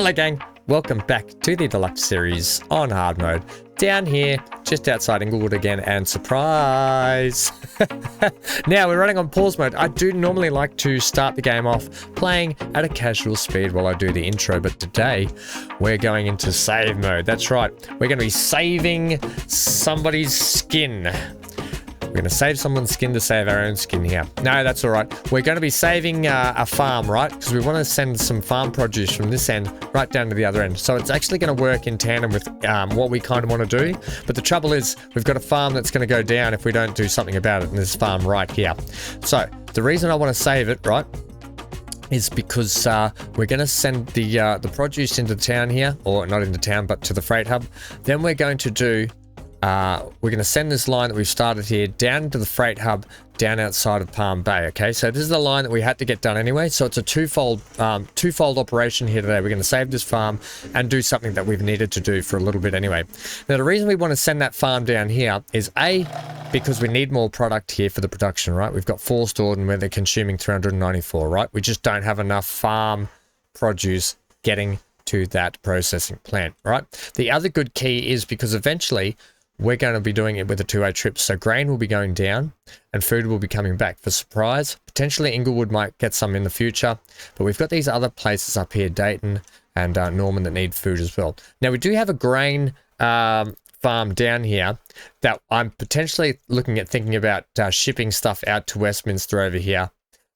Hello gang, welcome back to the Deluxe series on hard mode. Down here, just outside Inglewood again, and surprise! Now we're running on pause mode. I do normally like to start the game off playing at a casual speed while I do the intro, but today we're going into save mode. That's right, we're going to be saving somebody's skin. We're going to save someone's skin to save our own skin here. No, that's all right. We're going to be saving a farm, right? Because we want to send some farm produce from this end right down to the other end. So it's actually going to work in tandem with what we kind of want to do. But the trouble is, we've got a farm that's going to go down if we don't do something about it in this farm right here. So the reason I want to save it, right, is because we're going to send the produce into town here, or not into town, but to the freight hub. Then we're going to do we're going to send this line that we've started here down to the freight hub down outside of Palm Bay. Okay, so this is the line that we had to get done anyway, so it's a twofold operation here today. We're going to save this farm and do something that we've needed to do for a little bit anyway. Now the reason we want to send that farm down here is because we need more product here for the production, right? We've got 4 stored and we're consuming 394, right? We just don't have enough farm produce getting to that processing plant, right? The other good key is because eventually we're going to be doing it with a two-way trip, so grain will be going down and food will be coming back. For surprise, potentially Inglewood might get some in the future, but we've got these other places up here, Dayton and Norman, that need food as well. Now we do have a grain farm down here that I'm potentially looking at thinking about shipping stuff out to Westminster over here,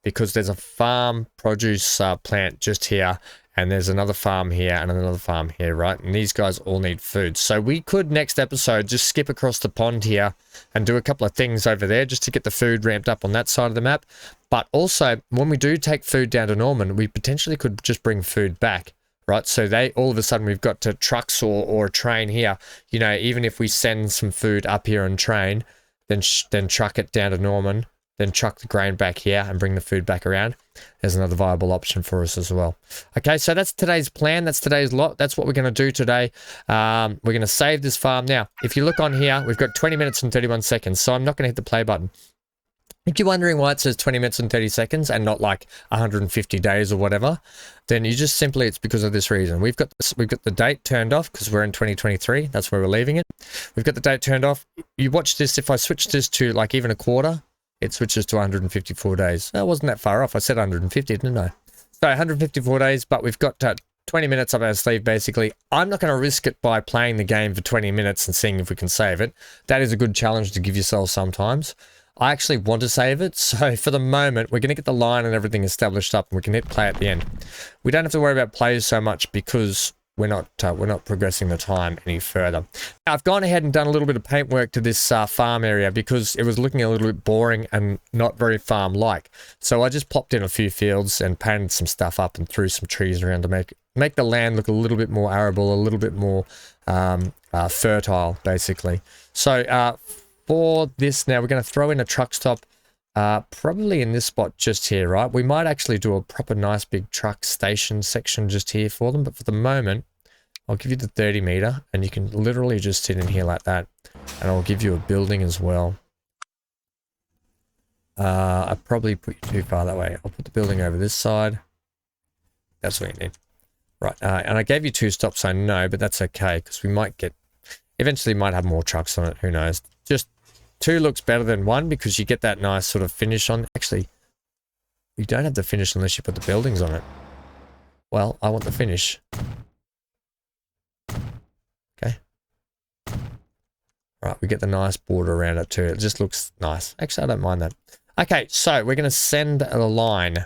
because there's a farm produce plant just here, and there's another farm here and another farm here, right? And these guys all need food. So we could, next episode, just skip across the pond here and do a couple of things over there just to get the food ramped up on that side of the map. But also, when we do take food down to Norman, we potentially could just bring food back, right? So all of a sudden, we've got trucks or a train here. You know, even if we send some food up here on train, then truck it down to Norman, then chuck the grain back here and bring the food back around. There's another viable option for us as well. Okay, so that's today's plan. That's today's lot. That's what we're going to do today. We're going to save this farm. Now, if you look on here, we've got 20 minutes and 31 seconds, so I'm not going to hit the play button. If you're wondering why it says 20 minutes and 30 seconds and not like 150 days or whatever, then you just simply, it's because of this reason. We've got the date turned off because we're in 2023. That's where we're leaving it. We've got the date turned off. You watch this. If I switch this to like even a quarter, it switches to 154 days. That wasn't that far off. I said 150, didn't I? So 154 days, but we've got 20 minutes up our sleeve, basically. I'm not going to risk it by playing the game for 20 minutes and seeing if we can save it. That is a good challenge to give yourself sometimes. I actually want to save it, so for the moment, we're going to get the line and everything established up, and we can hit play at the end. We don't have to worry about plays so much because we're not progressing the time any further. Now, I've gone ahead and done a little bit of paint work to this farm area because it was looking a little bit boring and not very farm-like. So I just plopped in a few fields and painted some stuff up and threw some trees around to make the land look a little bit more arable, a little bit more fertile, basically. So for this now, we're going to throw in a truck stop. Probably in this spot just here, right? We might actually do a proper nice big truck station section just here for them, but for the moment, I'll give you the 30 meter and you can literally just sit in here like that. And I'll give you a building as well. I probably put you too far that way. I'll put the building over this side. That's what you need. Right, and I gave you 2 stops, I know, but that's okay, because we might eventually might have more trucks on it, who knows. Just 2 looks better than 1 because you get that nice sort of finish on. Actually, you don't have the finish unless you put the buildings on it. Well, I want the finish. Okay. Right, we get the nice border around it too. It just looks nice. Actually, I don't mind that. Okay, so we're going to send a line.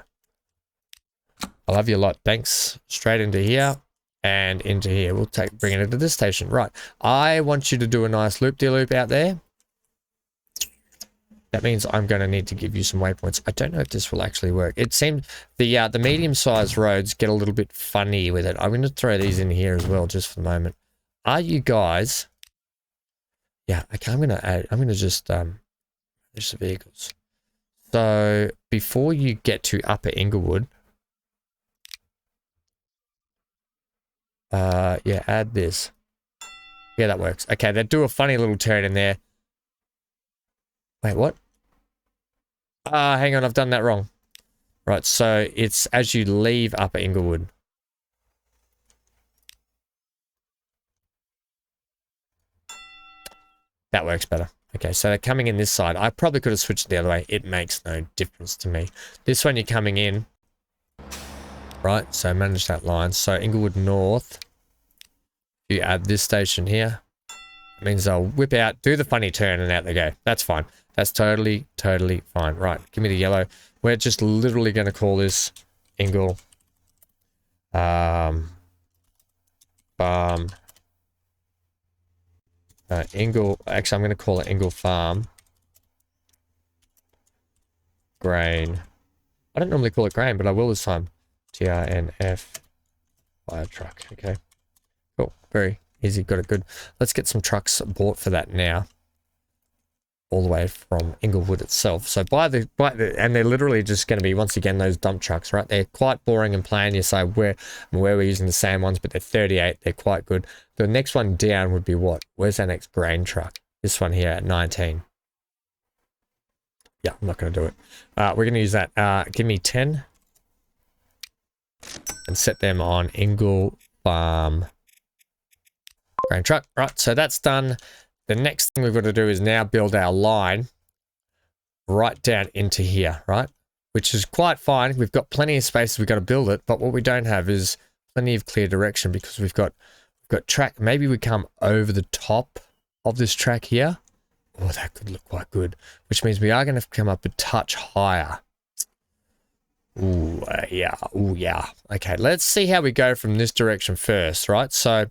I love you a lot. Thanks. Straight into here and into here. We'll bring it into this station. Right. I want you to do a nice loop-de-loop out there. That means I'm going to need to give you some waypoints. I don't know if this will actually work. It seemed the medium-sized roads get a little bit funny with it. I'm going to throw these in here as well, just for the moment. Are you guys? Yeah, okay. I'm going to just there's the vehicles. So before you get to Upper Inglewood, yeah, add this. Yeah, that works. Okay, they do a funny little turn in there. Wait, what? Hang on, I've done that wrong. Right, so it's as you leave Upper Inglewood. That works better. Okay, so they're coming in this side. I probably could have switched the other way. It makes no difference to me. This one you're coming in. Right, so manage that line. So Inglewood North. You add this station here. It means they'll whip out, do the funny turn, and out they go. That's fine. That's totally, totally fine. Right, give me the yellow. We're just literally going to call this Ingle Farm. Actually, I'm going to call it Ingle Farm Grain. I don't normally call it grain, but I will this time. TRNF fire truck. Okay. Cool. Very easy. Got it good. Let's get some trucks bought for that now. All the way from Inglewood itself. So and they're literally just going to be, once again, those dump trucks, right? They're quite boring and plain. You say where we're using the same ones, but they're 38. They're quite good. The next one down would be what? Where's our next grain truck? This one here at 19. Yeah, I'm not going to do it. We're going to use that. Give me 10. And set them on Ingle Farm grain truck. Right, so that's done. The next thing we've got to do is now build our line right down into here, right? Which is quite fine. We've got plenty of space. We've got to build it, but what we don't have is plenty of clear direction because we've got track. Maybe we come over the top of this track here. Oh, that could look quite good. Which means we are going to come up a touch higher. Ooh, yeah. Ooh, yeah. Okay, let's see how we go from this direction first, right? So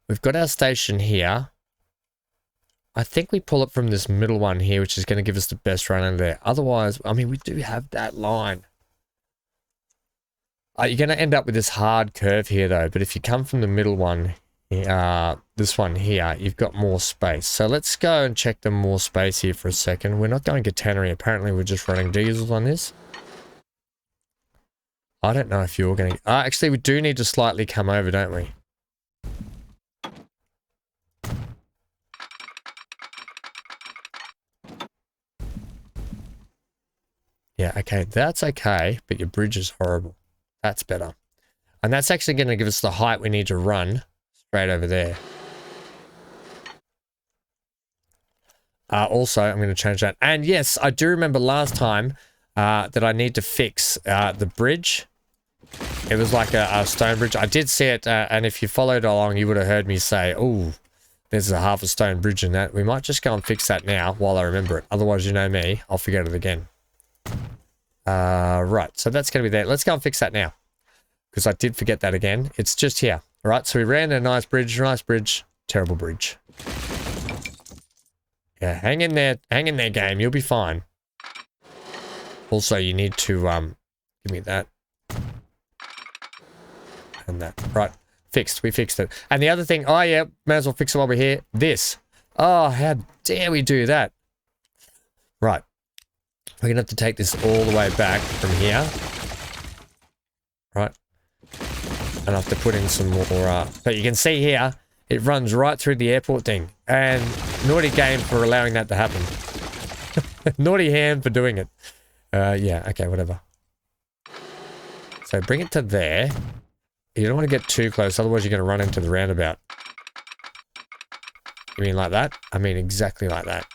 we've got our station here. I think we pull it from this middle one here, which is going to give us the best run under there. Otherwise, I mean, we do have that line. You're going to end up with this hard curve here, though. But if you come from the middle one, this one here, you've got more space. So let's go and check the more space here for a second. We're not going catenary. Apparently, we're just running diesels on this. I don't know if you're going to... actually, we do need to slightly come over, don't we? Yeah, okay, that's okay, but your bridge is horrible. That's better. And that's actually going to give us the height we need to run straight over there. Also, I'm going to change that. And yes, I do remember last time that I need to fix the bridge. It was like a stone bridge. I did see it, and if you followed along, you would have heard me say, oh, there's a half a stone bridge in that. We might just go and fix that now while I remember it. Otherwise, you know me, I'll forget it again. Right, so that's going to be there. Let's go and fix that now. Because I did forget that again. It's just here. Right, so we ran a nice bridge, terrible bridge. Yeah, hang in there, game. You'll be fine. Also, you need to, give me that. And that. Right, fixed. We fixed it. And the other thing, oh yeah, may as well fix it while we're here. This. Oh, how dare we do that? Right. We're going to have to take this all the way back from here. Right. And I have to put in some more, but you can see here, it runs right through the airport thing. And naughty game for allowing that to happen. Naughty hand for doing it. Yeah, okay, whatever. So bring it to there. You don't want to get too close, otherwise you're going to run into the roundabout. You mean like that? I mean exactly like that.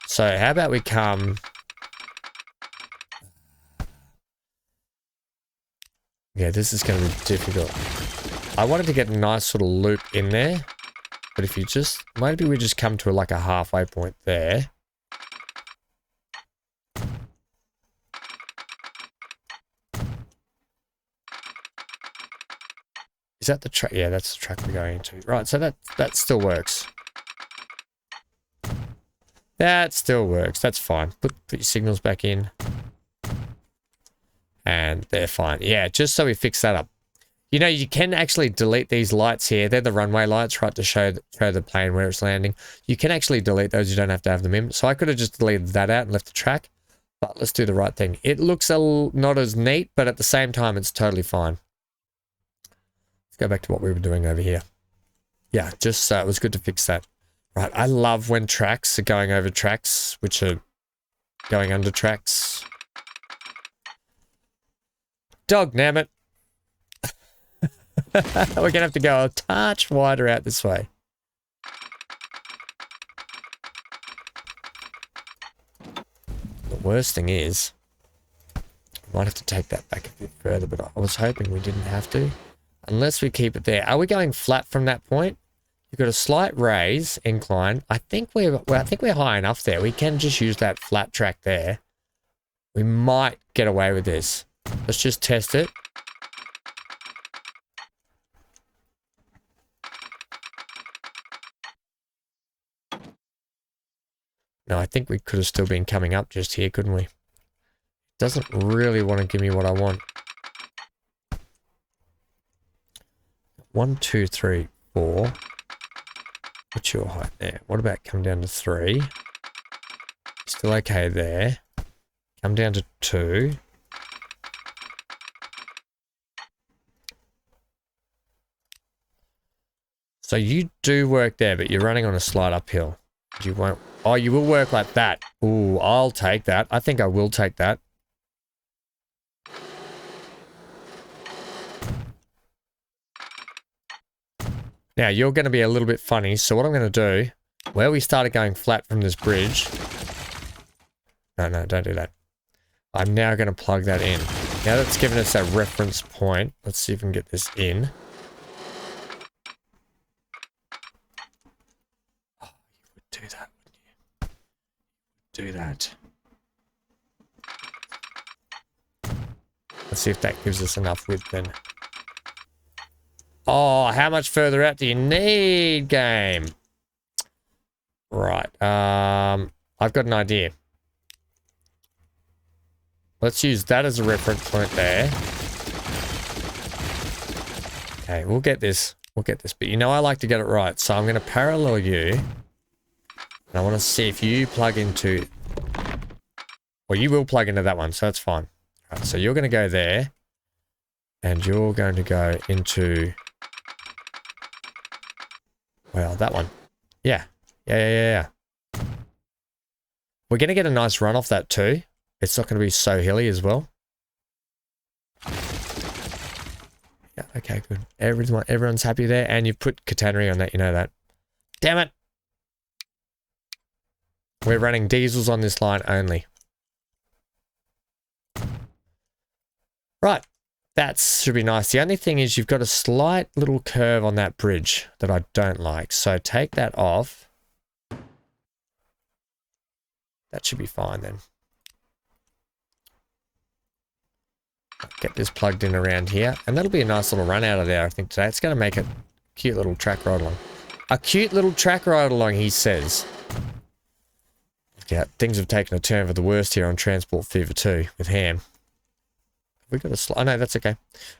So how about we come... Yeah, this is going to be difficult. I wanted to get a nice sort of loop in there. But if you just... Maybe we just come to like a halfway point there. Is that the track? Yeah, that's the track we're going into. Right, so that still works. That still works. That's fine. Put your signals back in. And they're fine. Yeah, just so we fix that up. You know, you can actually delete these lights here. They're the runway lights, right, to show the plane where it's landing. You can actually delete those. You don't have to have them in. So I could have just deleted that out and left the track. But let's do the right thing. It looks not as neat, but at the same time, it's totally fine. Let's go back to what we were doing over here. Yeah, just it was good to fix that. Right, I love when tracks are going over tracks, which are going under tracks. Dog, damn it. We're going to have to go a touch wider out this way. worst thing is, I might have to take that back a bit further, but I was hoping we didn't have to. Unless we keep it there. Are we going flat from that point? You've got a slight raise, incline. I think we're high enough there. We can just use that flat track there. We might get away with this. Let's just test it. No, I think we could have still been coming up just here, couldn't we? Doesn't really want to give me what I want. 1, 2, 3, 4. What's your height there? What about come down to 3? Still okay there. Come down to 2. So you do work there, but you're running on a slight uphill. You won't. Oh, you will work like that. Ooh, I'll take that. I think I will take that. Now, you're going to be a little bit funny, so what I'm going to do, where we started going flat from this bridge... No, don't do that. I'm now going to plug that in. Now that's given us that reference point, let's see if we can get this in. Oh, you would do that, wouldn't you? Do that. Let's see if that gives us enough width then. Oh, how much further out do you need, game? Right. I've got an idea. Let's use that as a reference point there. Okay, we'll get this. We'll get this. But you know I like to get it right. So I'm going to parallel you. And I want to see if you plug into... Well, you will plug into that one, so that's fine. All right, so you're going to go there. And you're going to go into... Well, that one. Yeah. Yeah. We're going to get a nice run off that too. It's not going to be so hilly as well. Yeah, okay, good. Everyone's happy there. And you've put catenary on that, you know that. Damn it! We're running diesels on this line only. Right. That should be nice. The only thing is you've got a slight little curve on that bridge that I don't like. So take that off. That should be fine then. Get this plugged in around here. And that'll be a nice little run out of there, I think, today. It's going to make a cute little track ride along. A cute little track ride along, he says. Yeah, things have taken a turn for the worst here on Transport Fever 2 with Ham. We got a oh no, that's okay.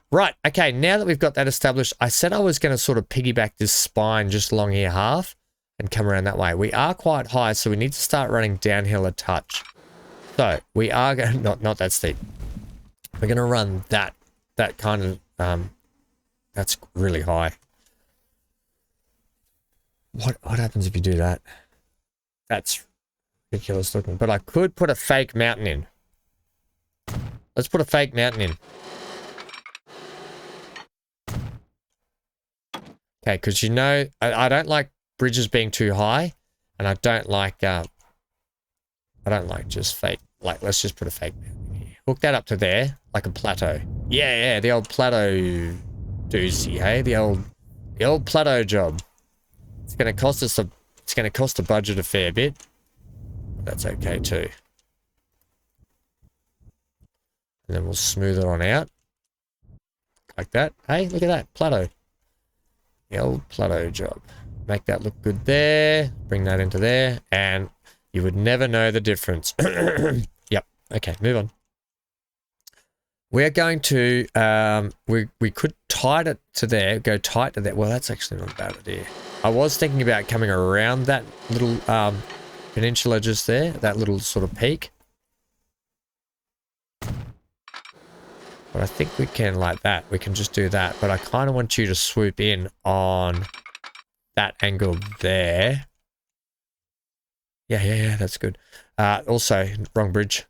Right, okay, now that we've got that established, I said I was going to sort of piggyback this spine just along here half and come around that way. We are quite high, so we need to start running downhill a touch. So, we are going not that steep. We're going to run that kind of, that's really high. What happens if you do that? That's ridiculous looking. But I could put a fake mountain in. Let's put a fake mountain in. Okay, because you know, I don't like bridges being too high, and I don't like just fake, like, let's just put a fake mountain here. Hook that up to there, like a plateau. Yeah, the old plateau doozy, hey? The old plateau job. It's gonna cost us it's gonna cost the budget a fair bit. That's okay too. And then we'll smooth it on out. Like that. Hey, look at that. Plateau. The old plateau job. Make that look good there. Bring that into there. And you would never know the difference. Yep. Okay, move on. We're going to, we could tight it to there. Go tight to there. Well, that's actually not a bad idea. I was thinking about coming around that little peninsula just there. That little sort of peak. But I think we can like that. We can just do that. But I kind of want you to swoop in on that angle there. Yeah, that's good. Also, wrong bridge.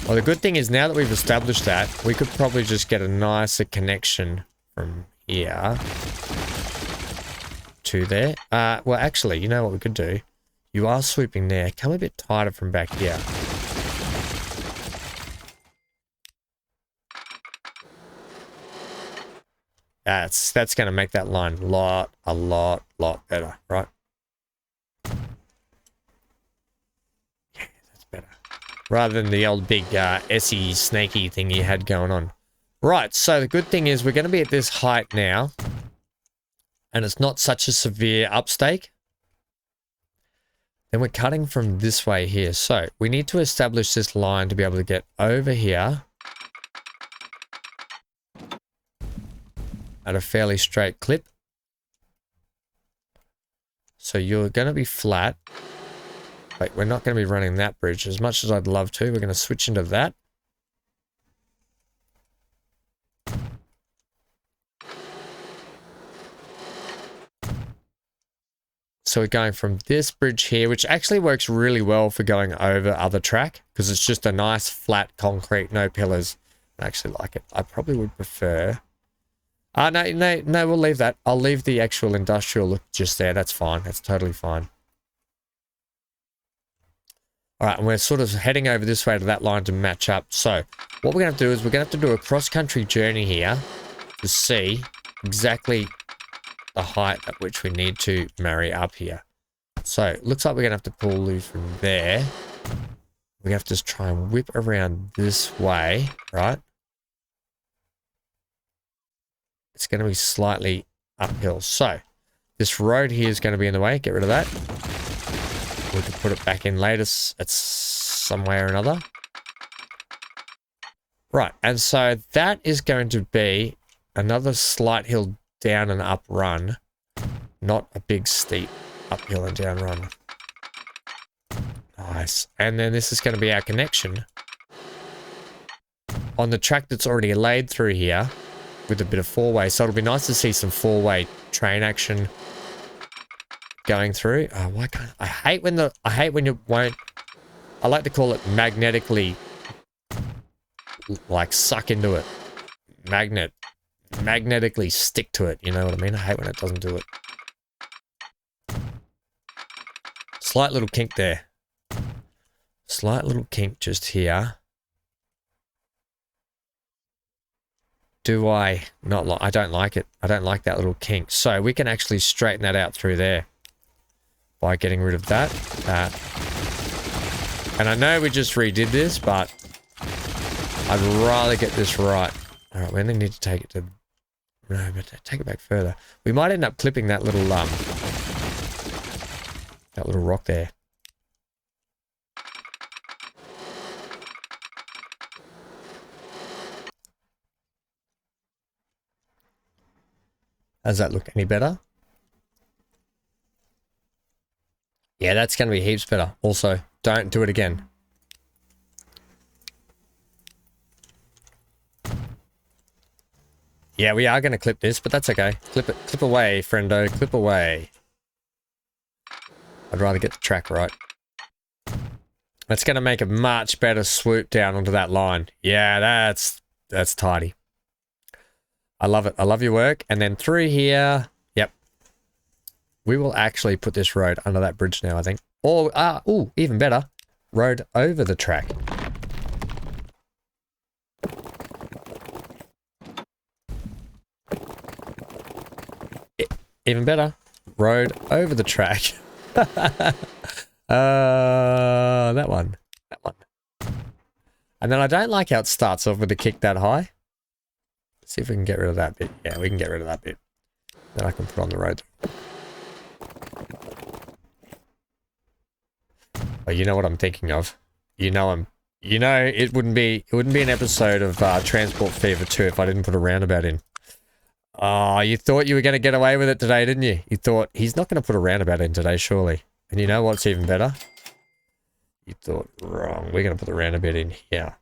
Well, the good thing is now that we've established that, we could probably just get a nicer connection from here to there. Well, actually, you know what we could do? You are swooping there. Come a bit tighter from back here. That's going to make that line a lot better, right? Yeah, that's better. Rather than the old big SE snaky thing you had going on. Right, so the good thing is we're going to be at this height now. And it's not such a severe upstake. Then we're cutting from this way here. So we need to establish this line to be able to get over here at a fairly straight clip. So you're going to be flat. Wait, we're not going to be running that bridge as much as I'd love to. We're going to switch into that. So we're going from this bridge here, which actually works really well for going over other track because it's just a nice flat concrete, no pillars. I actually like it. I probably would prefer... No, we'll leave that. I'll leave the actual industrial look just there. That's fine. That's totally fine. All right, and we're sort of heading over this way to that line to match up. So what we're going to do is we're going to have to do a cross-country journey here to see exactly the height at which we need to marry up here. So it looks like we're going to have to pull you from there. We have to try and whip around this way, right? It's going to be slightly uphill. So this road here is going to be in the way. Get rid of that. We can put it back in later at some way or another. Right, and so that is going to be another slight hill down and up run, not a big steep uphill and down run. Nice. And then this is going to be our connection on the track that's already laid through here with a bit of four-way. So it'll be nice to see some four-way train action going through. Oh, why can't I hate when you won't. I like to call it magnetically, like suck into it. Magnetically stick to it. You know what I mean? I hate when it doesn't do it. Slight little kink there. Slight little kink just here. Do I not like? I don't like it. I don't like that little kink. So we can actually straighten that out through there by getting rid of that. And I know we just redid this, but I'd rather get this right. All right, we only need to take it to... No, but take it back further. We might end up clipping that little rock there. Does that look any better? Yeah, that's going to be heaps better. Also, don't do it again. Yeah, we are going to clip this, but that's okay. Clip it. Clip away, friendo. Clip away. I'd rather get the track right. That's going to make a much better swoop down onto that line. Yeah, that's tidy. I love it. I love your work. And then through here, yep. We will actually put this road under that bridge now, I think. Or, ooh, even better, road over the track. Even better, road over the track. That one. That one. And then I don't like how it starts off with a kick that high. Let's see if we can get rid of that bit. Yeah, we can get rid of that bit. Then I can put on the road. Oh, you know what I'm thinking of. You know it wouldn't be an episode of Transport Fever 2 if I didn't put a roundabout in. Oh, you thought you were going to get away with it today, didn't you? You thought, he's not going to put a roundabout in today, surely. And you know what's even better? You thought, wrong. We're going to put the roundabout in here.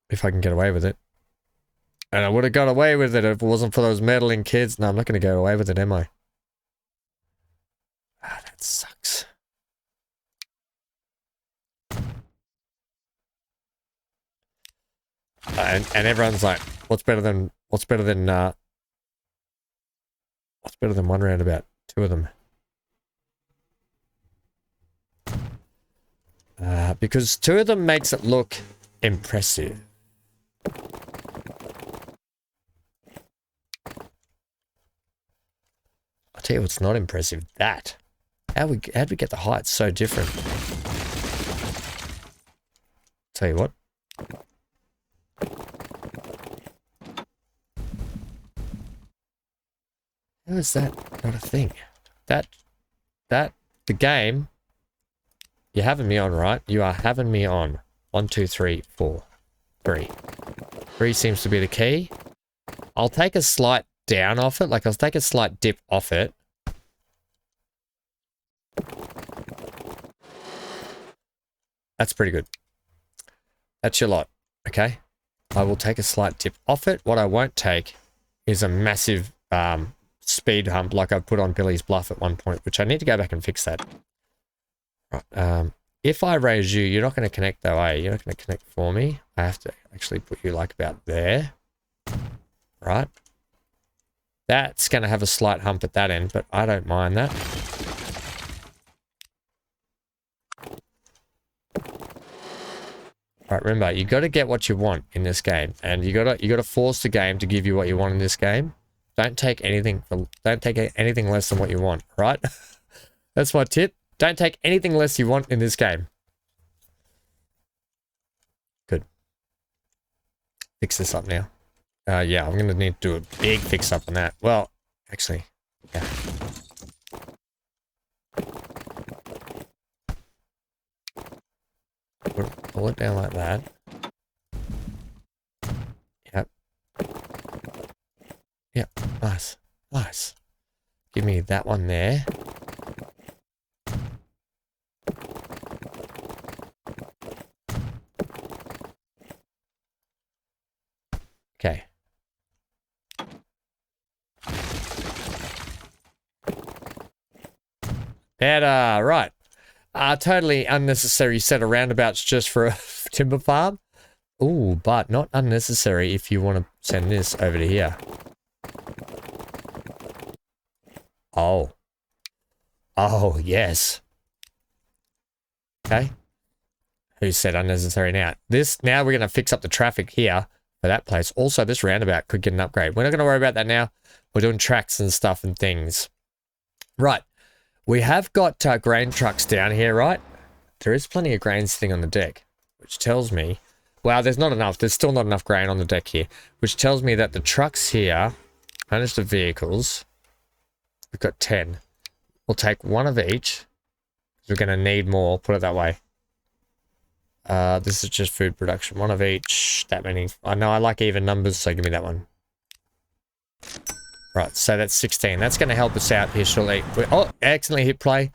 If I can get away with it. And I would have got away with it if it wasn't for those meddling kids. No, I'm not going to go away with it, am I? Ah, that sucks. And everyone's like, what's better than What's better than one roundabout? Two of them. Because two of them makes it look impressive. I'll tell you what's not impressive. That. How'd we get the heights so different? Tell you what. How is that not a thing? The game, you're having me on, right? You are having me on. 1, 2, 3, 4. 3. 3 seems to be the key. I'll take a slight down off it. Like, I'll take a slight dip off it. That's pretty good. That's your lot, okay? I will take a slight dip off it. What I won't take is a massive speed hump like I put on Billy's Bluff at one point, which I need to go back and fix that. Right, if I raise you, you're not going to connect though, eh? You're not going to connect for me. I have to actually put you like about there. Right? That's going to have a slight hump at that end, but I don't mind that. Right, remember, you got to get what you want in this game, and you got to force the game to give you what you want in this game. Don't take anything less than what you want, right? That's my tip. Don't take anything less you want in this game. Good. Fix this up now. Yeah, I'm going to need to do a big fix up on that. Well, actually, yeah. Pull it down like that. Yep. Yep. Nice. Nice. Give me that one there. Okay. Better. Right. Totally unnecessary set of roundabouts just for a timber farm. Ooh, but not unnecessary if you want to send this over to here. Oh. Oh, yes. Okay. Who said unnecessary now? Now we're going to fix up the traffic here for that place. Also, this roundabout could get an upgrade. We're not going to worry about that now. We're doing tracks and stuff and things. Right. We have got grain trucks down here, right? There is plenty of grain sitting on the deck, which tells me, well, there's not enough. There's still not enough grain on the deck here, which tells me that the trucks here, manage the vehicles, we've got 10. We'll take one of each, because we're going to need more, put it that way. This is just food production. One of each, that many. I know I like even numbers, so give me that one. Right, so that's 16. That's going to help us out here shortly. Oh, accidentally hit play.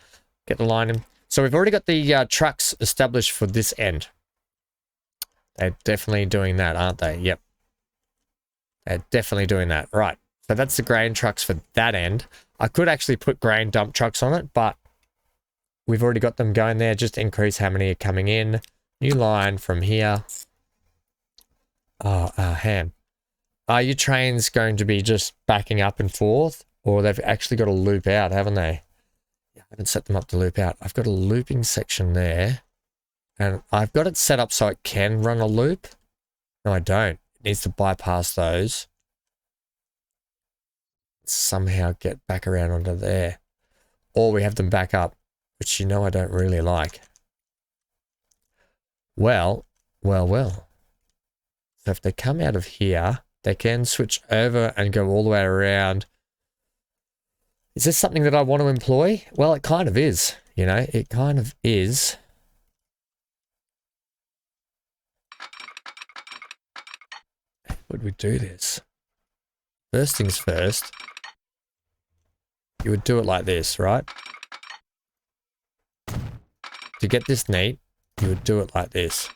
Get the line in. So we've already got the trucks established for this end. They're definitely doing that, aren't they? Yep. They're definitely doing that. Right. So that's the grain trucks for that end. I could actually put grain dump trucks on it, but we've already got them going there. Just increase how many are coming in. New line from here. Oh, ham. Are your trains going to be just backing up and forth? Or they've actually got to loop out, haven't they? Yeah, I haven't set them up to loop out. I've got a looping section there. And I've got it set up so it can run a loop. No, I don't. It needs to bypass those. Somehow get back around onto there. Or we have them back up, which you know I don't really like. Well. So if they come out of here, they can switch over and go all the way around. Is this something that I want to employ? Well, it kind of is. You know, it kind of is. How would we do this? First things first. You would do it like this, right? To get this neat, you would do it like this.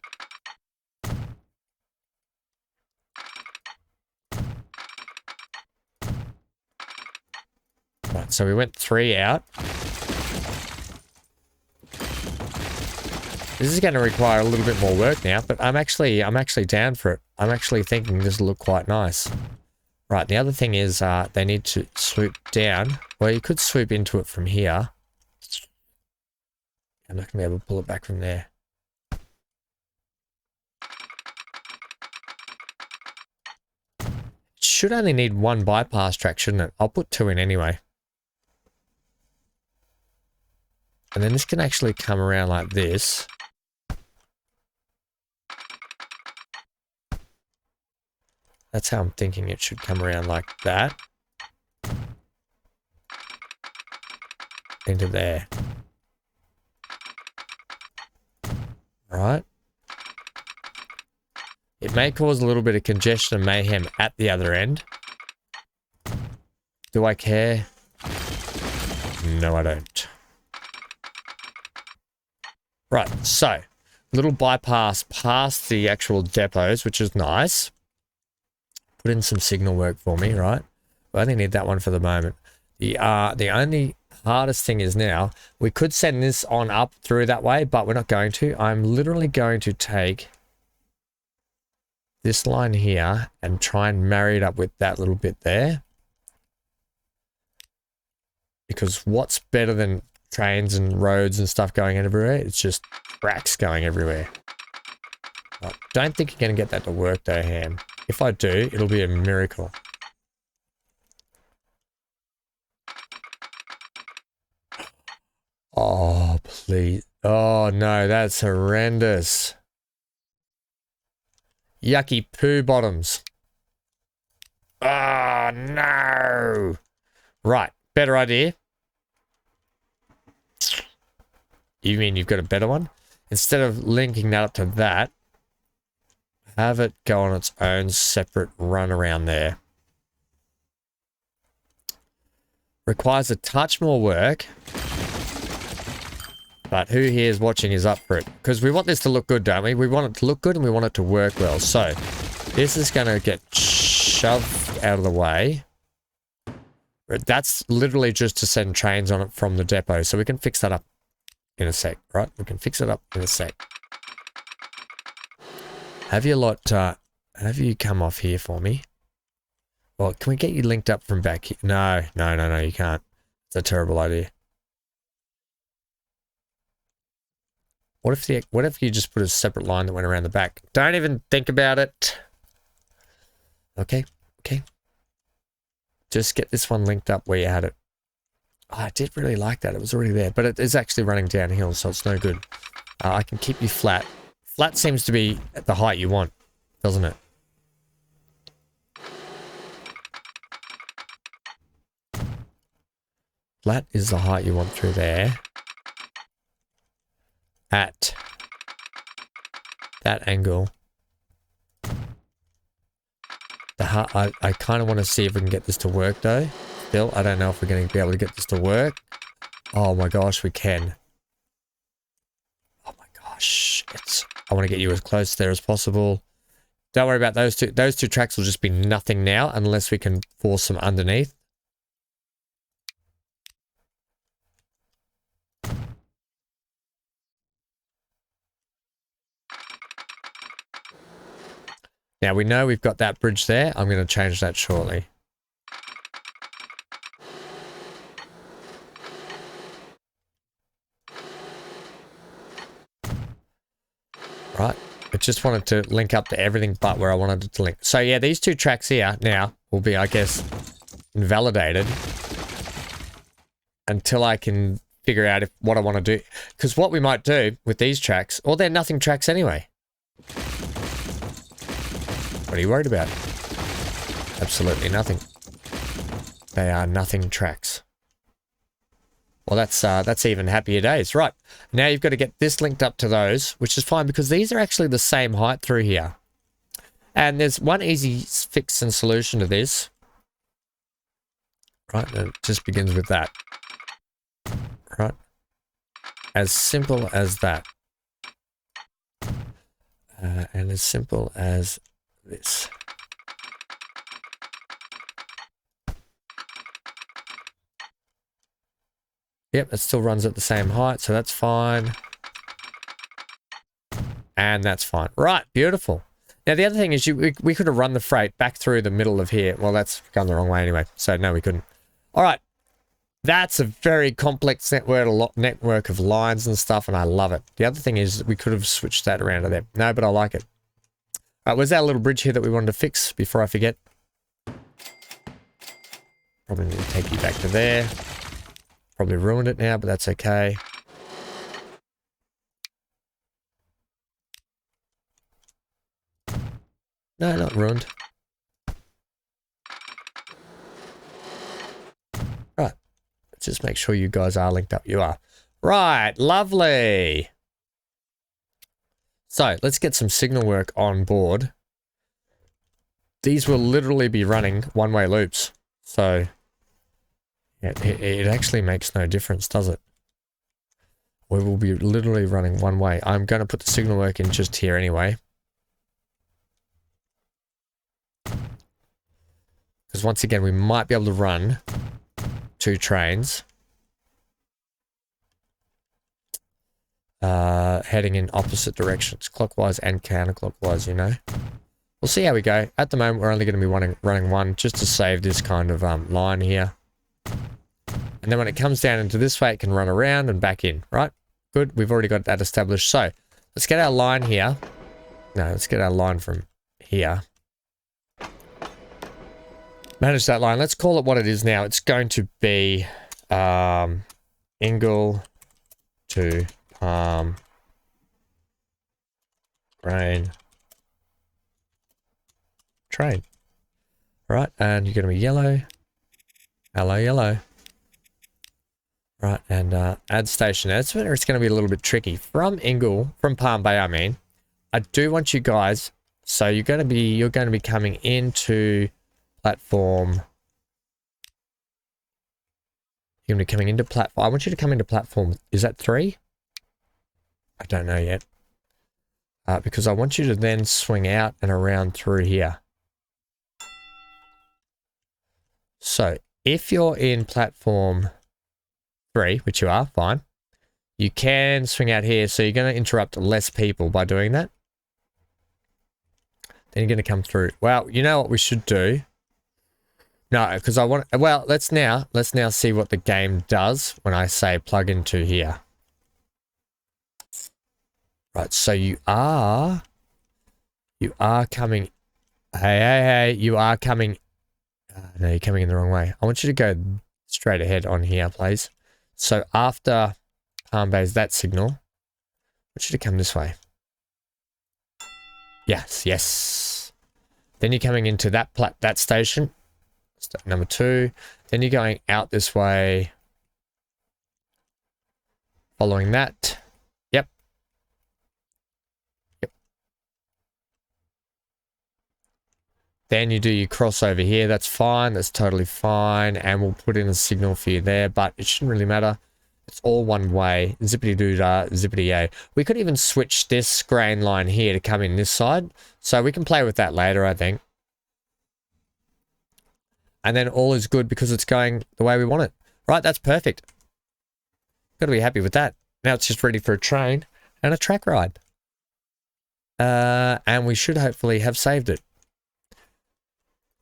Right, so we went 3 out. This is going to require a little bit more work now, but I'm actually down for it. I'm actually thinking this will look quite nice. Right, the other thing is they need to swoop down. Well, you could swoop into it from here. I'm not going to be able to pull it back from there. It should only need one bypass track, shouldn't it? I'll put 2 in anyway. And then this can actually come around like this. That's how I'm thinking it should come around, like that. Into there. Right. It may cause a little bit of congestion and mayhem at the other end. Do I care? No, I don't. Right, so little bypass past the actual depots, which is nice. Put in some signal work for me, right? I only need that one for the moment. The only hardest thing is now, we could send this on up through that way, but we're not going to. I'm literally going to take this line here and try and marry it up with that little bit there. Because what's better than trains and roads and stuff going everywhere? It's just tracks going everywhere. I don't think you're going to get that to work though, Ham. If I do, it'll be a miracle. Oh, please. Oh, no, that's horrendous. Yucky poo bottoms. Oh, no. Right, better idea. You mean you've got a better one? Instead of linking that up to that, have it go on its own separate run around there. Requires a touch more work. But who here is watching is up for it. Because we want this to look good, don't we? We want it to look good and we want it to work well. So, this is going to get shoved out of the way. That's literally just to send trains on it from the depot. So we can fix that up in a sec, right? We can fix it up in a sec. Have you come off here for me? Well, can we get you linked up from back here? No, you can't. It's a terrible idea. What if you just put a separate line that went around the back? Don't even think about it. Okay. Just get this one linked up where you had it. Oh, I did really like that. It was already there, but it is actually running downhill, so it's no good. I can keep you flat. Flat seems to be at the height you want, doesn't it? Flat is the height you want through there. At that angle. I kind of want to see if we can get this to work though. Still, I don't know if we're going to be able to get this to work. Oh my gosh, we can. Oh my gosh. I want to get you as close there as possible. Don't worry about those two. Those two tracks will just be nothing now unless we can force them underneath. Now we know we've got that bridge there. I'm going to change that shortly. Right. I just wanted to link up to everything but where I wanted it to link. So yeah, these two tracks here now will be, I guess, invalidated until I can figure out what I want to do. Because what we might do with these tracks, or they're nothing tracks anyway. What are you worried about? Absolutely nothing. They are nothing tracks. Well, that's even happier days. Right. Now you've got to get this linked up to those, which is fine because these are actually the same height through here. And there's one easy fix and solution to this. Right. And it just begins with that. Right. As simple as that. And as simple as this. Yep, it still runs at the same height, so that's fine. And that's fine. Right, beautiful. Now, the other thing is we could have run the freight back through the middle of here. Well, that's gone the wrong way anyway. So, no, we couldn't. All right. That's a very complex network of lines and stuff, and I love it. The other thing is we could have switched that around to there. No, but I like it. All right, where's our little bridge here that we wanted to fix before I forget? Probably need to take you back to there. Probably ruined it now, but that's okay. No, not ruined. Right. Let's just make sure you guys are linked up. You are. Right. Lovely. So, let's get some signal work on board. These will literally be running one-way loops. So, it actually makes no difference, does it? We will be literally running one way. I'm going to put the signal work in just here anyway. Because once again, we might be able to run 2 trains. Heading in opposite directions, clockwise and counterclockwise, you know. We'll see how we go. At the moment, we're only going to be running one just to save this kind of line here. And then when it comes down into this way, it can run around and back in, right? Good. We've already got that established. So let's get our line here. No, let's get our line from here. Manage that line. Let's call it what it is now. It's going to be Ingle to Palm Grain Train. Right, and you're going to be yellow. Hello, yellow. Right, and add station. That's where it's going to be a little bit tricky. From Palm Bay, I mean, I do want you guys. So you're going to be coming into platform. You're going to be coming into platform. I want you to come into platform. Is that 3? I don't know yet. Because I want you to then swing out and around through here. So if you're in platform 3, which you are, fine. You can swing out here, so you're going to interrupt less people by doing that. Then you're going to come through. Well, you know what we should do? No, because I want... Well, let's now see what the game does when I say plug into here. Right, so you are coming... Hey, you are coming... no, you're coming in the wrong way. I want you to go straight ahead on here, please. So after Palm Bay's that signal, I want you to come this way. Yes. Then you're coming into that station, number 2. Then you're going out this way, following that. Yep. Then you do your crossover here. That's fine. That's totally fine. And we'll put in a signal for you there, but it shouldn't really matter. It's all one way. Zippity-doo-dah, zippity-yay. We could even switch this grain line here to come in this side. So we can play with that later, I think. And then all is good because it's going the way we want it. Right, that's perfect. Got to be happy with that. Now it's just ready for a train and a track ride. And we should hopefully have saved it.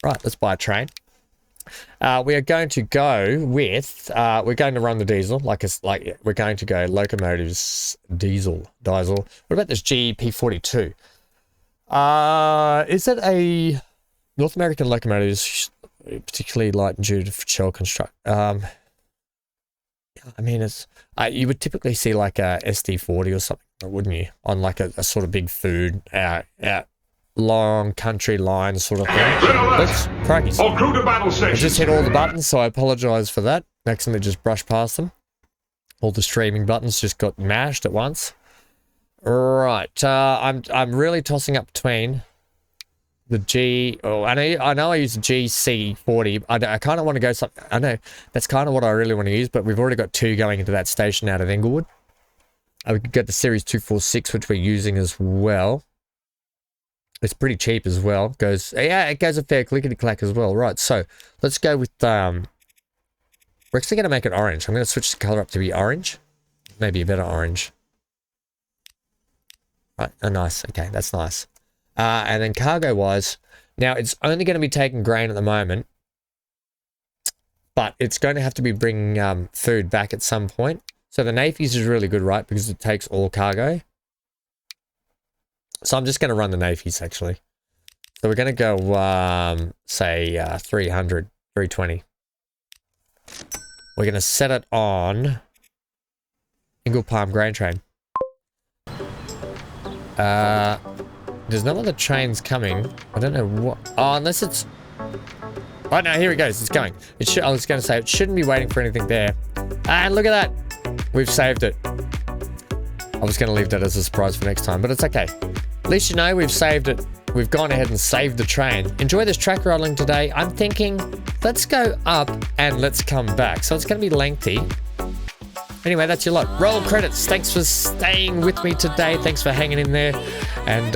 Right, let's buy a train. We are going to go with, we're going to run the diesel, we're going to go locomotives diesel. What about this GP42? Is it a North American locomotives, particularly light and duty for shell construct? I mean, it's, you would typically see like a SD40 or something, wouldn't you? On like a sort of big food, long country line sort of thing. Oops, crikey. I just hit all the buttons, so I apologize for that. Accidentally just brushed past them. All the streaming buttons just got mashed at once. Right, I'm really tossing up between the G. Oh, I know I use the GC40. I kind of want to go something. I know that's kind of what I really want to use, but we've already got 2 going into that station out of Inglewood. We could get the Series 246, which we're using as well. It's pretty cheap as well. It goes a fair clickety-clack as well. Right, so let's go with, we're actually going to make it orange. I'm going to switch the color up to be orange. Maybe a better orange. Right, oh nice. Okay, that's nice. And then cargo-wise, now it's only going to be taking grain at the moment, but it's going to have to be bringing food back at some point. So the Nafies is really good, right? Because it takes all cargo. So I'm just going to run the Nafies, actually. So we're going to go, say, 300, 320. We're going to set it on Ingle Palm Grain Train. There's no other trains coming. I don't know what... Oh, unless it's... Oh, no, here it goes. It's going. It should, I was going to say, it shouldn't be waiting for anything there. And look at that. We've saved it. I was going to leave that as a surprise for next time, but it's okay. At least you know we've saved it. We've gone ahead and saved the train. Enjoy this track rolling today. I'm thinking, let's go up and let's come back. So it's going to be lengthy. Anyway, that's your lot. Roll credits. Thanks for staying with me today. Thanks for hanging in there. And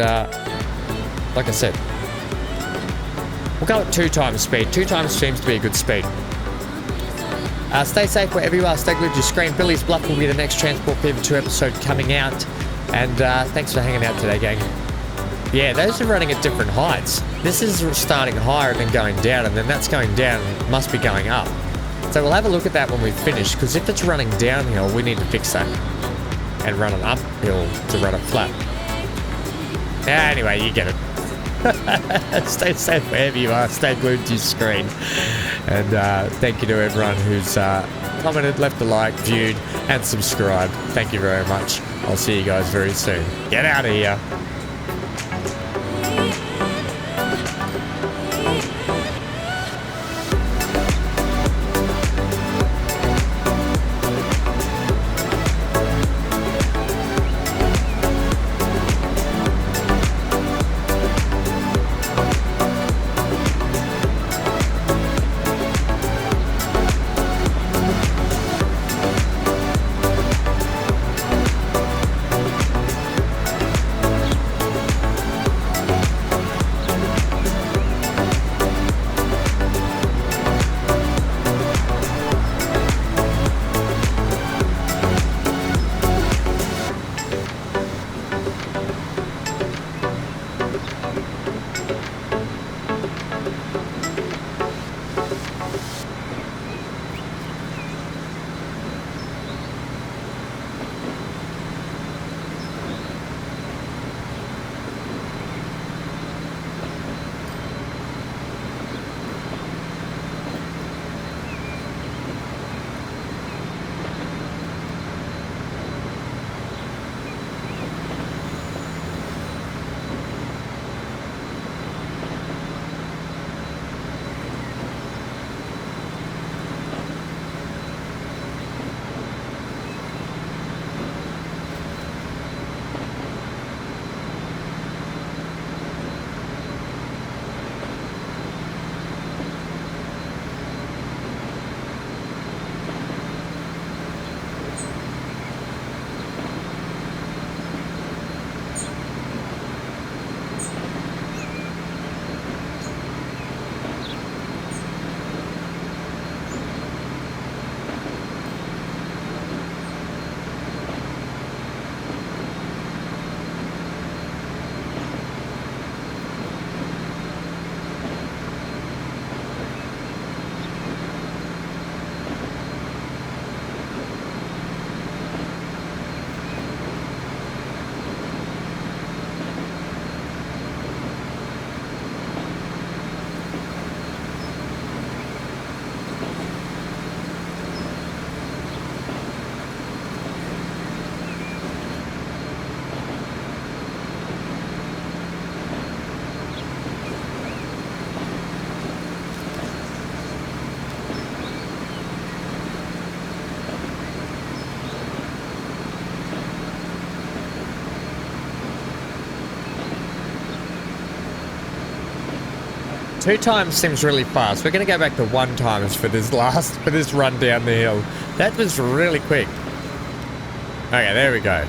like I said, we'll go at 2 times speed. 2 times seems to be a good speed. Stay safe wherever you are. Stay glued to your screen. Billy's Bluff will be the next Transport Fever 2 episode coming out. And thanks for hanging out today, gang. Yeah, those are running at different heights. This is starting higher and then going down, and then that's going down and it must be going up. So we'll have a look at that when we finish, because if it's running downhill, we need to fix that. And run it uphill to run it flat. Anyway, you get it. Stay safe wherever you are. Stay glued to your screen. And thank you to everyone who's commented, left a like, viewed, and subscribed. Thank you very much. I'll see you guys very soon. Get out of here. Two times seems really fast. We're going to go back to 1 times for this run down the hill. That was really quick. Okay, there we go.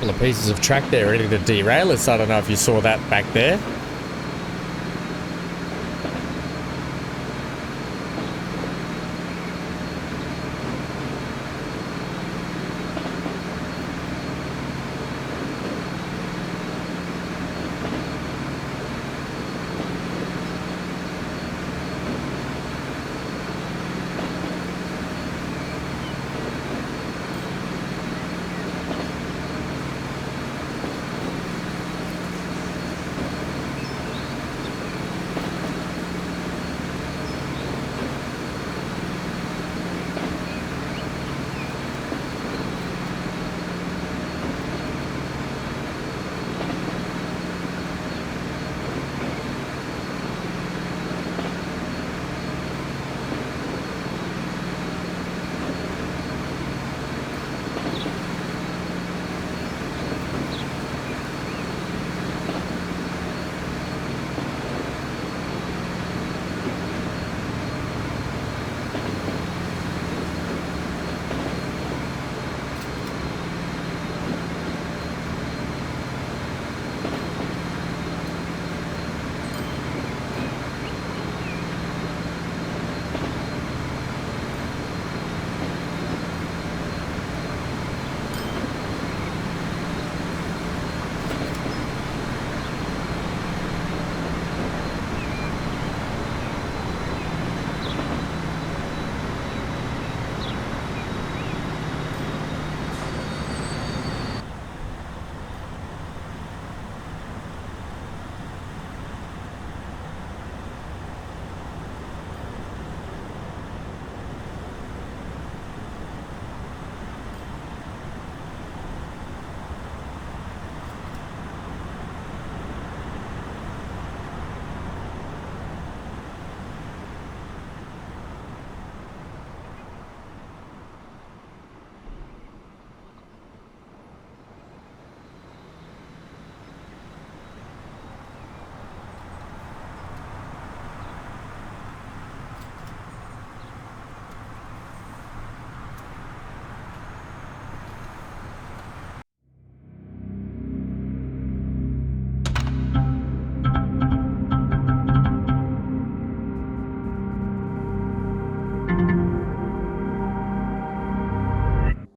couple of pieces of track there ready to derail us. I don't know if you saw that back there.